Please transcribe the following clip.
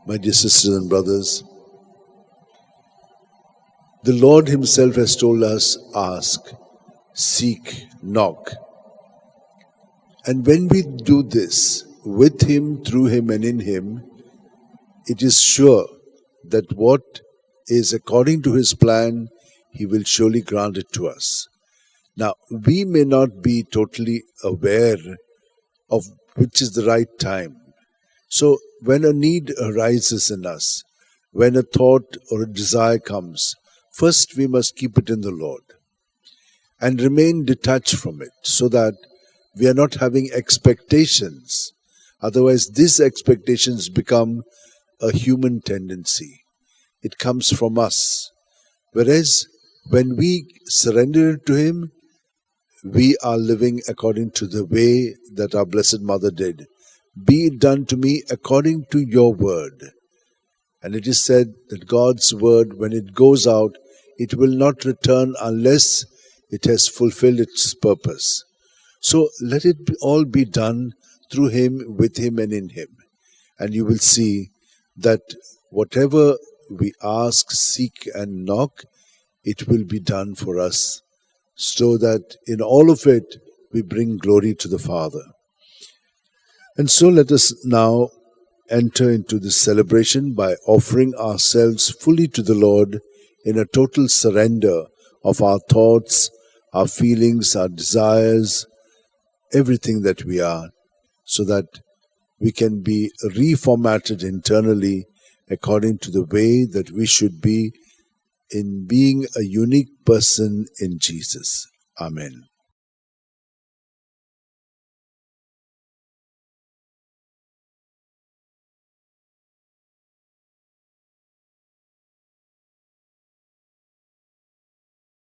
My dear sisters and brothers, the Lord Himself has told us, ask, seek, knock. And when we do this, with Him, through Him and in Him, it is sure that what is according to His plan, He will surely grant it to us. Now, we may not be totally aware of which is the right time. So, when a need arises in us, when a thought or a desire comes, first we must keep it in the Lord and remain detached from it so that we are not having expectations. Otherwise, these expectations become a human tendency. It comes from us. Whereas, when we surrender it to Him, we are living according to the way that our Blessed Mother did. Be it done to me according to your word. And it is said that God's word, when it goes out, it will not return unless it has fulfilled its purpose. So let it all be done through Him, with Him and in Him. And you will see that whatever we ask, seek and knock, it will be done for us, so that in all of it we bring glory to the Father. And so let us now enter into this celebration by offering ourselves fully to the Lord in a total surrender of our thoughts, our feelings, our desires, everything that we are, so that we can be reformatted internally according to the way that we should be in being a unique person in Jesus. Amen.